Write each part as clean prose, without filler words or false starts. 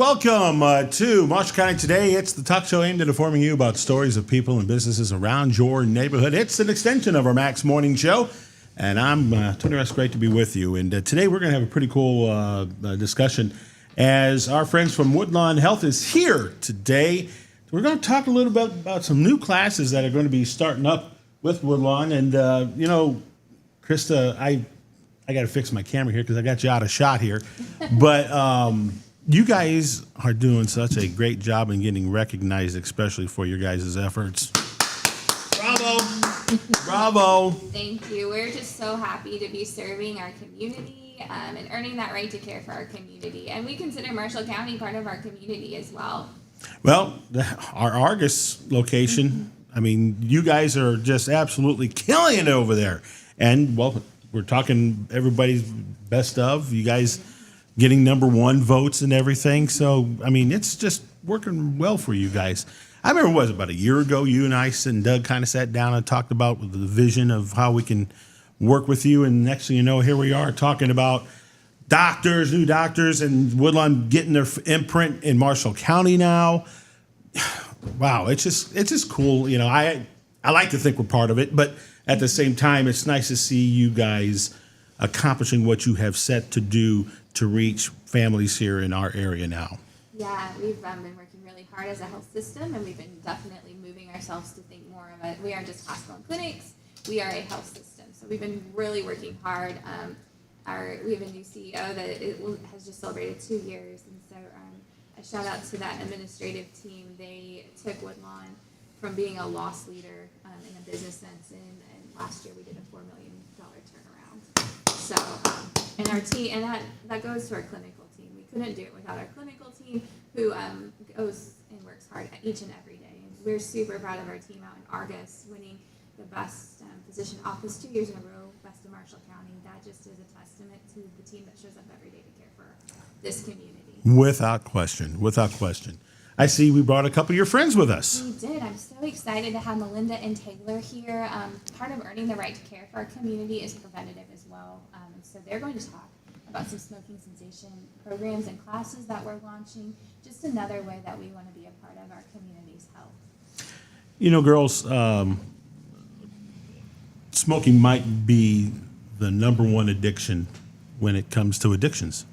Welcome to Marshall County Today. It's the talk show aimed at informing you about stories of people and businesses around your neighborhood. It's an extension of our Max Morning Show, and I'm Tony Russ. Great to be with you. And today we're going to have a pretty cool discussion as our friends from Woodlawn Health is here today. We're going to talk a little bit about some new classes that are going to be starting up with Woodlawn. And, Krista, I got to fix my camera here because I got you out of shot here. But you guys are doing such a great job in getting recognized, especially for your guys' efforts. Bravo. Bravo. Thank you. We're just so happy to be serving our community and earning that right to care for our community. And we consider Marshall County part of our community as well. Well, our Argus location, I mean, you guys are just absolutely killing it over there. And, well, we're talking everybody's best of. You guys getting number one votes and everything. So, I mean, it's just working well for you guys. I remember, was it about a year ago, you and I and Doug kind of sat down and talked about the vision of how we can work with you. And next thing you know, here we are talking about doctors, new doctors, and Woodlawn getting their imprint in Marshall County now. Wow, it's just cool. You know, I like to think we're part of it, but at the same time, it's nice to see you guys accomplishing what you have set to do to reach families here in our area now. Yeah, we've been working really hard as a health system, and we've been definitely moving ourselves to think more of it. We aren't just hospital and clinics, we are a health system. So we've been really working hard. We have a new CEO that has just celebrated 2 years, and so a shout out to that administrative team. They took Woodlawn from being a loss leader in a business sense, and last year we did a $4 million turnaround. So, and our team, and that goes to our clinical team. We couldn't do it without our clinical team, who goes and works hard each and every day. And we're super proud of our team out in Argus, winning the best physician office 2 years in a row, best in Marshall County. That just is a testament to the team that shows up every day to care for this community. Without question, without question. I see we brought a couple of your friends with us. We did. I'm so excited to have Melinda and Taylor here. Part of earning the right to care for our community is preventative as well. And so they're going to talk about some smoking cessation programs and classes that we're launching. Just another way that we want to be a part of our community's health. You know, girls, smoking might be the number one addiction when it comes to addictions.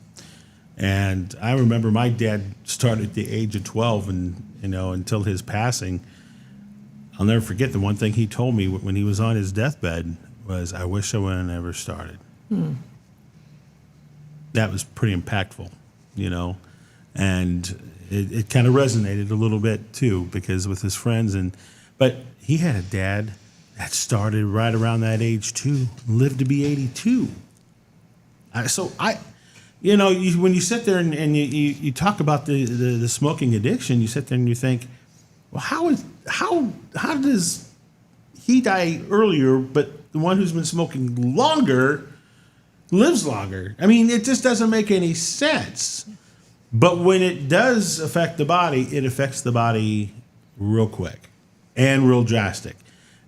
And I remember my dad started at the age of 12, and, you know, until his passing, I'll never forget the one thing he told me when he was on his deathbed was, "I wish I would have never started." That was pretty impactful, you know, and it kind of resonated a little bit too, because with his friends, but he had a dad that started right around that age too, lived to be 82. You know, when you sit there and you talk about the smoking addiction, you sit there and you think, well, how does he die earlier, but the one who's been smoking longer lives longer? I mean, it just doesn't make any sense. But when it does affect the body, it affects the body real quick and real drastic.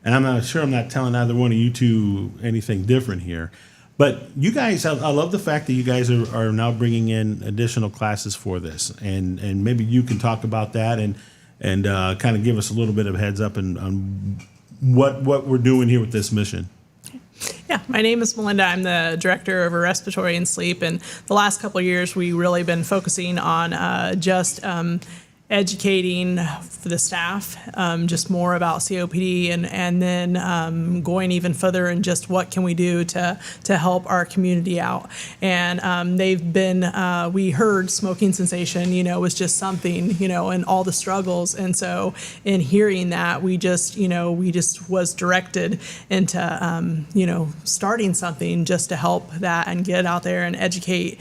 And I'm not telling either one of you two anything different here. But you guys, I love the fact that you guys are now bringing in additional classes for this, and maybe you can talk about that and kind of give us a little bit of a heads up on what we're doing here with this mission. Yeah, my name is Melinda. I'm the director of respiratory and sleep, and the last couple of years we've really been focusing on just educating for the staff, just more about COPD, and then going even further and just what can we do to help our community out. And they've been, we heard smoking cessation, you know, was just something, you know, and all the struggles. And so in hearing that, we just was directed into, you know, starting something just to help that and get out there and educate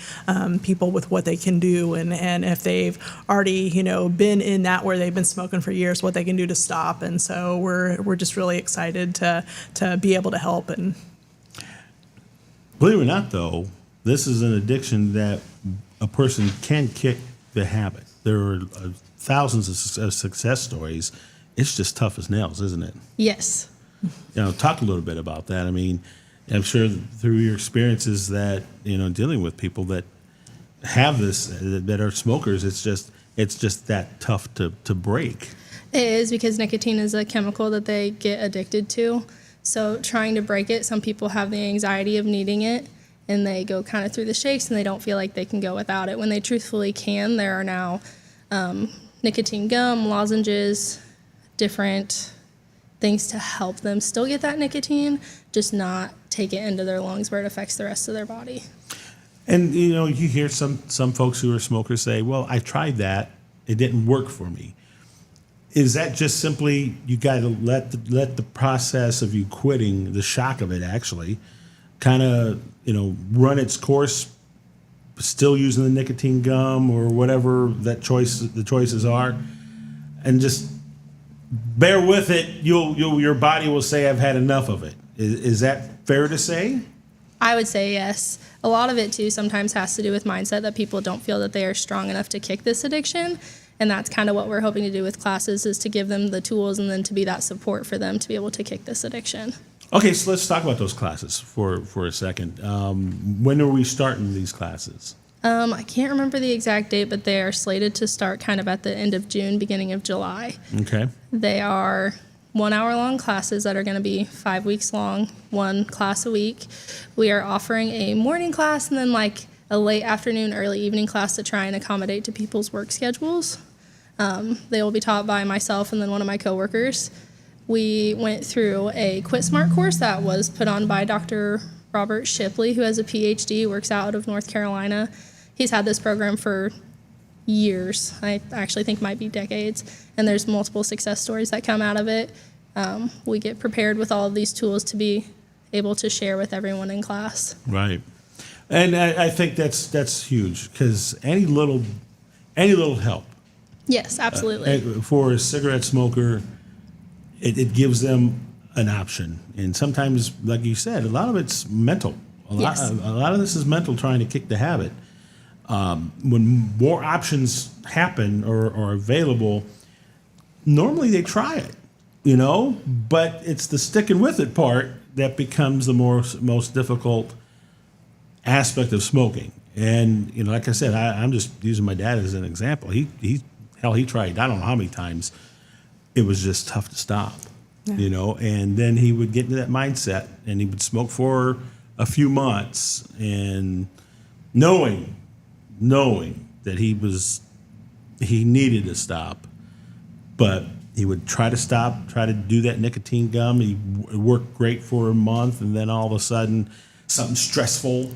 people with what they can do. And if they've already, you know, been in that where they've been smoking for years, what they can do to stop. And so we're just really excited to be able to help. And believe it or not, though, this is an addiction that a person can kick the habit. There are thousands of success stories. It's just tough as nails, isn't it? Yes. You know, talk a little bit about that. I mean, I'm sure through your experiences that, you know, dealing with people that have this that are smokers. It's just that tough to break. It is, because nicotine is a chemical that they get addicted to. So trying to break it, some people have the anxiety of needing it, and they go kind of through the shakes and they don't feel like they can go without it when they truthfully can. There are now nicotine gum, lozenges, different things to help them still get that nicotine, just not take it into their lungs where it affects the rest of their body. And you hear some folks who are smokers say, "Well, I tried that; it didn't work for me." Is that just simply you got to let the process of you quitting, the shock of it actually, kind of run its course, still using the nicotine gum or whatever the choices are, and just bear with it. Your body will say, "I've had enough of it." Is that fair to say? I would say yes. A lot of it, too, sometimes has to do with mindset, that people don't feel that they are strong enough to kick this addiction. And that's kind of what we're hoping to do with classes, is to give them the tools and then to be that support for them to be able to kick this addiction. Okay, so let's talk about those classes for a second. When are we starting these classes? I can't remember the exact date, but they are slated to start kind of at the end of June, beginning of July. Okay. They are 1 hour long classes that are going to be 5 weeks long, 1 class a week. We are offering a morning class and then like a late afternoon, early evening class to try and accommodate to people's work schedules. They will be taught by myself and then one of my coworkers. We went through a Quit Smart course that was put on by Dr. Robert Shipley, who has a PhD, works out of North Carolina. He's had this program for years. I actually think might be decades. And there's multiple success stories that come out of it. We get prepared with all of these tools to be able to share with everyone in class. Right. And I think that's huge, because any little help Yes, absolutely. for a cigarette smoker, it gives them an option. And sometimes, like you said, a lot of it's mental. A lot of this is mental, trying to kick the habit. When more options happen or are available, normally they try it, but it's the sticking with it part that becomes the most difficult aspect of smoking. And like I said, I'm just using my dad as an example. He tried, I don't know how many times. It was just tough to stop, and then he would get into that mindset and he would smoke for a few months, and knowing that he needed to stop, but he would try to stop, try to do that nicotine gum. He worked great for a month, and then all of a sudden something stressful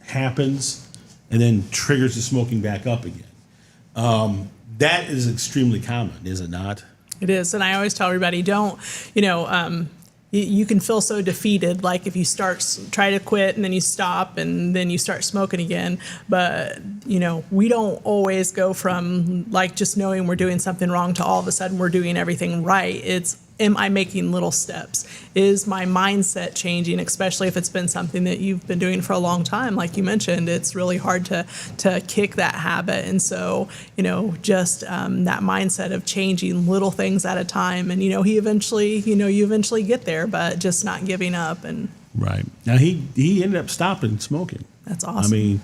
happens and then triggers the smoking back up again. That is extremely common, is it not? It is. And I always tell everybody, don't, you can feel so defeated, like if you try to quit and then you stop and then you start smoking again. But, we don't always go from like just knowing we're doing something wrong to all of a sudden we're doing everything right. It's, am I making little steps? Is my mindset changing, especially if it's been something that you've been doing for a long time? Like you mentioned, it's really hard to kick that habit. And so, just that mindset of changing little things at a time. And, you eventually get there, but just not giving up. And right. Now, he ended up stopping smoking. That's awesome. I mean,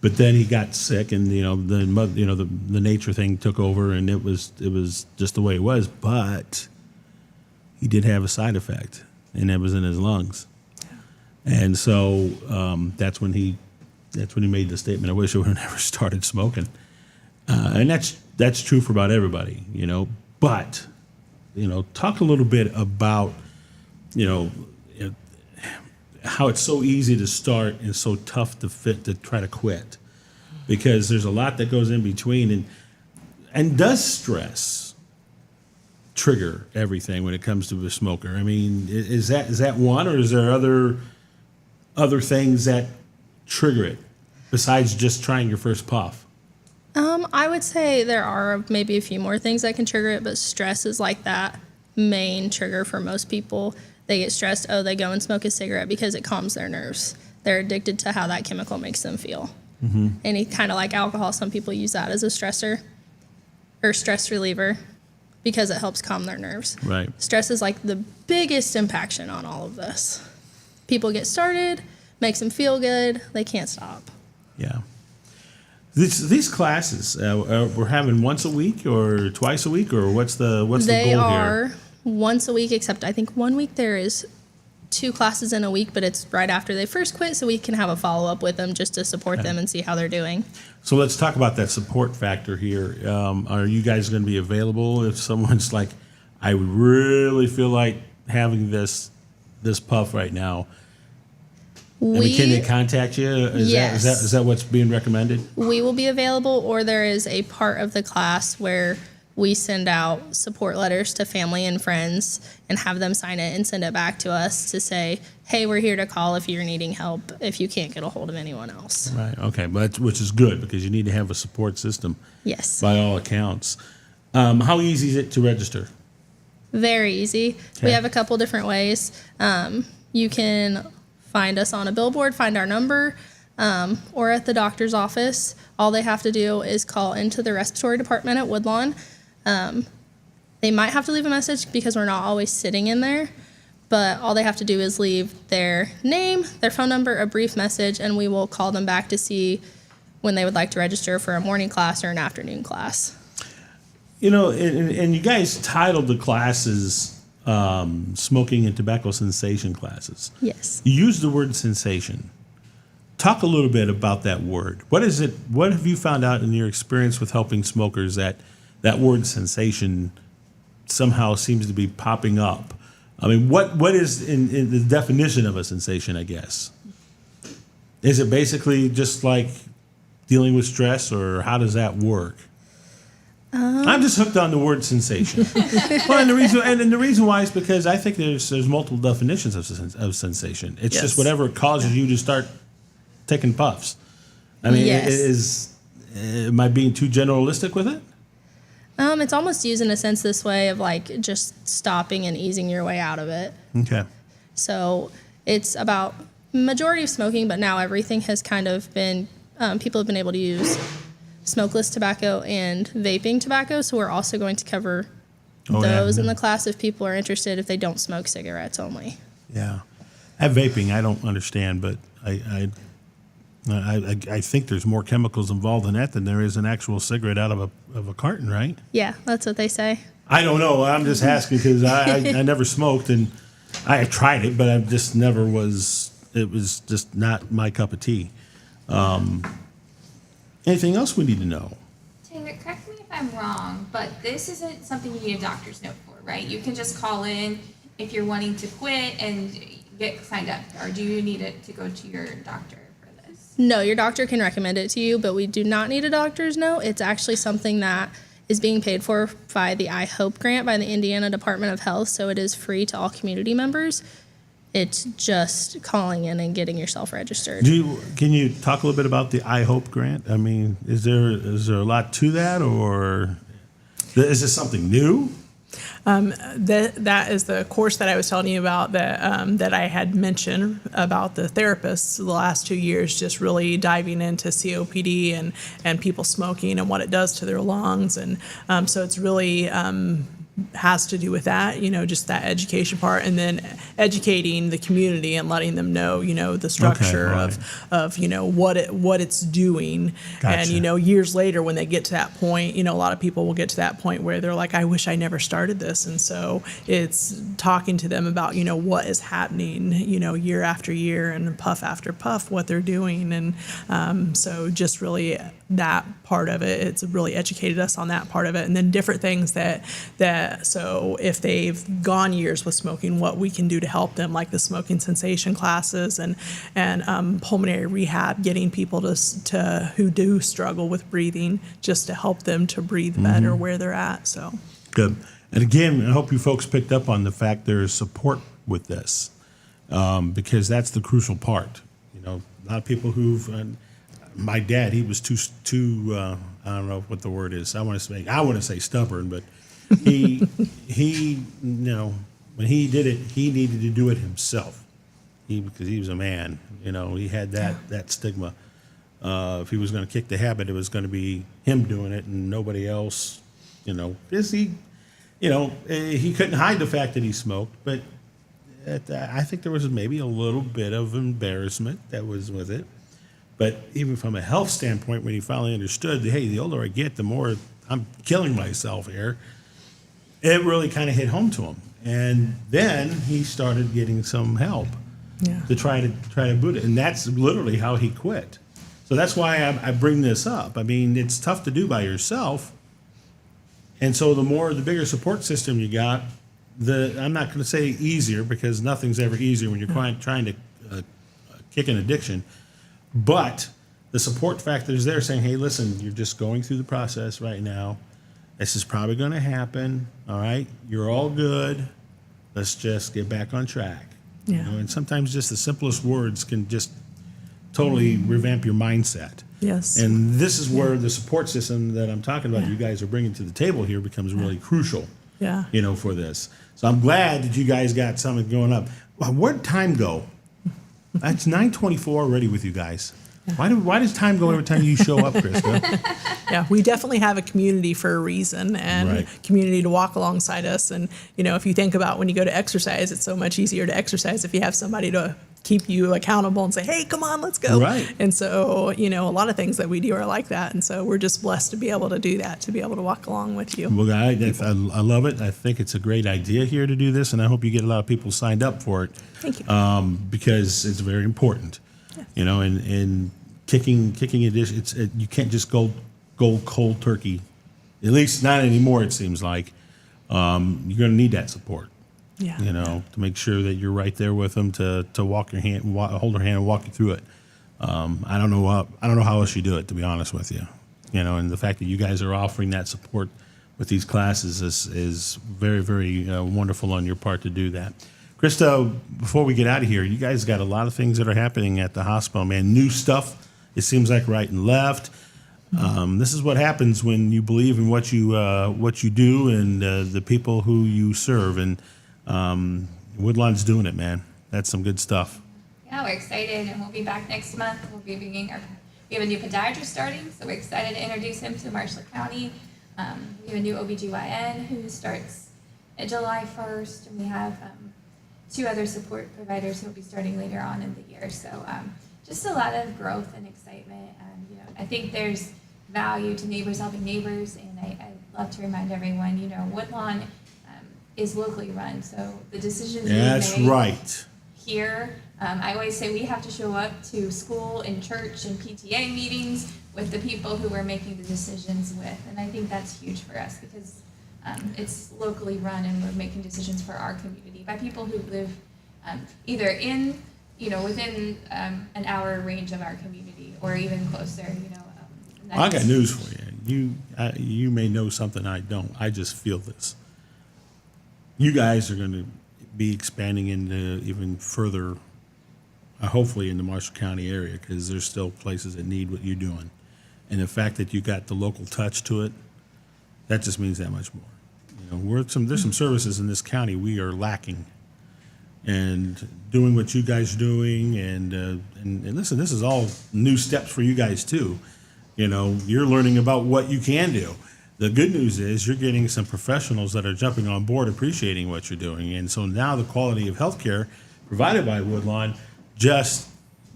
but then he got sick, and the nature thing took over, and it was just the way it was. But he did have a side effect, and it was in his lungs. Yeah. And so that's when he made the statement, "I wish I would have never started smoking." And that's true for about everybody, But talk a little bit about how it's so easy to start and so tough to try to quit, because there's a lot that goes in between. And does stress trigger everything when it comes to a smoker? I mean, is that one, or is there other things that trigger it besides just trying your first puff? I would say there are maybe a few more things that can trigger it, but stress is like that main trigger for most people. They get stressed, they go and smoke a cigarette because it calms their nerves. They're addicted to how that chemical makes them feel. Mm-hmm. And kind of like alcohol, some people use that as a stressor or stress reliever because it helps calm their nerves. Right. Stress is like the biggest impaction on all of this. People get started, makes them feel good. They can't stop. Yeah. These classes, we're having once a week or twice a week, or what's the goal They here? are once a week, except I think 1 week there is 2 classes in a week, but it's right after they first quit, so we can have a follow-up with them just to support them and see how they're doing. So let's talk about that support factor here. Are you guys going to be available if someone's like, I really feel like having this puff right now? I mean, can they contact you? Yes. Is that what's being recommended? We will be available, or there is a part of the class where we send out support letters to family and friends and have them sign it and send it back to us to say, hey, we're here to call if you're needing help, if you can't get a hold of anyone else. Right. Okay. But which is good because you need to have a support system. Yes. By all accounts. How easy is it to register? Very easy. Okay. We have a couple different ways. You can find us on a billboard, find our number, or at the doctor's office. All they have to do is call into the respiratory department at Woodlawn. They might have to leave a message because we're not always sitting in there, but all they have to do is leave their name, their phone number, a brief message, and we will call them back to see when they would like to register for a morning class or an afternoon class. You know, and you guys titled the classes smoking and tobacco cessation classes. Yes. You use the word sensation. Talk a little bit about that word. What is it? What have you found out in your experience with helping smokers that word sensation somehow seems to be popping up? I mean, what is in the definition of a sensation, I guess? Is it basically just like dealing with stress, or how does that work? I'm just hooked on the word sensation. Well, and the reason why is because I think there's multiple definitions of sensation. It's just whatever causes you to start taking puffs. I mean, am I being too generalistic with it? It's almost used in a sense this way of like just stopping and easing your way out of it. Okay. So it's about majority of smoking, but now everything has kind of been, people have been able to use smokeless tobacco and vaping tobacco. So we're also going to cover those in the class if people are interested, if they don't smoke cigarettes only. Yeah. That vaping, I don't understand, but I think there's more chemicals involved in that than there is an actual cigarette out of a carton, right? Yeah, that's what they say. I don't know. I'm just asking because I never smoked, and I tried it, but I just never was. It was just not my cup of tea. Anything else we need to know? Taylor, correct me if I'm wrong, but this isn't something you need a doctor's note for, right? You can just call in if you're wanting to quit and get signed up, or do you need it to go to your doctor for this? No, your doctor can recommend it to you, but we do not need a doctor's note. It's actually something that is being paid for by the I Hope grant by the Indiana Department of Health, so it is free to all community members. It's just calling in and getting yourself registered. Can you talk a little bit about the I Hope grant? I mean, is there a lot to that, or is this something new? That is the course that I was telling you about that I had mentioned about the therapists the last 2 years, just really diving into COPD and people smoking and what it does to their lungs. And so it's really has to do with that, just that education part, and then educating the community and letting them know, the structure of what it's doing. Gotcha. And, years later when they get to that point, a lot of people will get to that point where they're like, I wish I never started this. And so it's talking to them about, what is happening, year after year and puff after puff, what they're doing. And so just really that part of it, it's really educated us on that part of it. And then different things so if they've gone years with smoking, what we can do to help them, like the smoking cessation classes and pulmonary rehab, getting people to who do struggle with breathing, just to help them to breathe better where they're at. So Good. And again, I hope you folks picked up on the fact there is support with this, because that's the crucial part. A lot of people my dad, he was too I don't know what the word is. I want to say stubborn, but he when he did it, he needed to do it himself. Because he was a man, he had that stigma. If he was going to kick the habit, it was going to be him doing it and nobody else. Because he couldn't hide the fact that he smoked, but I think there was maybe a little bit of embarrassment that was with it. But even from a health standpoint, when he finally understood, hey, the older I get, the more I'm killing myself here, it really kind of hit home to him. And then he started getting some help to try to boot it. And that's literally how he quit. So that's why I bring this up. I mean, it's tough to do by yourself. And so the bigger support system you got, I'm not going to say easier, because nothing's ever easier when you're trying to kick an addiction. But the support factor is there, saying, hey, listen, you're just going through the process right now. This is probably going to happen. All right. You're all good. Let's just get back on track. Yeah. And sometimes just the simplest words can just totally revamp your mindset. Yes. And this is where the support system that I'm talking about, you guys are bringing to the table here, becomes really crucial. Yeah. For this. So I'm glad that you guys got something going up. Well, where'd time go? That's 9:24 already with you guys. Why does time go every time you show up, Krista? Yeah, we definitely have a community for a reason, and Right. community to walk alongside us. And, if you think about when you go to exercise, it's so much easier to exercise if you have somebody to keep you accountable and say, hey, come on, let's go. Right. And so, a lot of things that we do are like that. And so we're just blessed to be able to do that, to be able to walk along with you. Well, I love it. I think it's a great idea here to do this, and I hope you get a lot of people signed up for it. Thank you. Because it's very important. And kicking addiction, you can't just go cold turkey. At least not anymore, it seems like. You're going to need that support. Yeah. To make sure that you're right there with them to walk your hand, hold their hand, and walk you through it. I don't know how else you do it, to be honest with you. And the fact that you guys are offering that support with these classes is very, very wonderful on your part to do that. Krista, before we get out of here, you guys got a lot of things that are happening at the hospital, man. New stuff, it seems like, right and left. This is what happens when you believe in what you do and the people who you serve. And Woodlawn's doing it, man. That's some good stuff. Yeah, we're excited, and we'll be back next month. We have a new podiatrist starting, so we're excited to introduce him to Marshall County. We have a new OBGYN who starts July 1st, and we have 2 other support providers who will be starting later on in the year. So just a lot of growth and excitement. And I think there's value to neighbors helping neighbors, and I love to remind everyone, Woodlawn is locally run, so the decisions That's we make right. here, I always say we have to show up to school and church and PTA meetings with the people who we're making the decisions with, and I think that's huge for us because it's locally run and we're making decisions for our community by people who live either in, within an hour range of our community or even closer, I got news for you. You may know something I don't. I just feel this. You guys are going to be expanding into even further, hopefully in the Marshall County area, because there's still places that need what you're doing. And the fact that you got the local touch to it, that just means that much more. There's some services in this county we are lacking. And doing what you guys are doing, and listen, this is all new steps for you guys too. You're learning about what you can do. The good news is you're getting some professionals that are jumping on board, appreciating what you're doing. And so now the quality of healthcare provided by Woodlawn just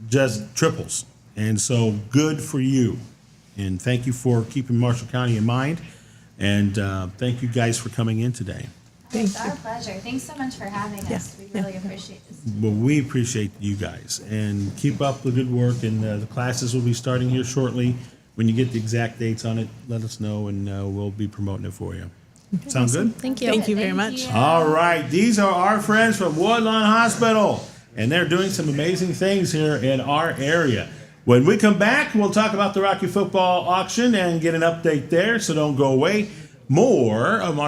triples. And so good for you. And thank you for keeping Marshall County in mind. And thank you guys for coming in today. It's our pleasure. Thanks so much for having us. We really appreciate this. Well, we appreciate you guys. And keep up the good work. And the classes will be starting here shortly. When you get the exact dates on it, let us know, and we'll be promoting it for you. Sound good? Thank you. Thank you very Thank much. you. All right. These are our friends from Woodlawn Hospital, and they're doing some amazing things here in our area. When we come back, we'll talk about the Rocky football auction and get an update there, so don't go away. More of Marshall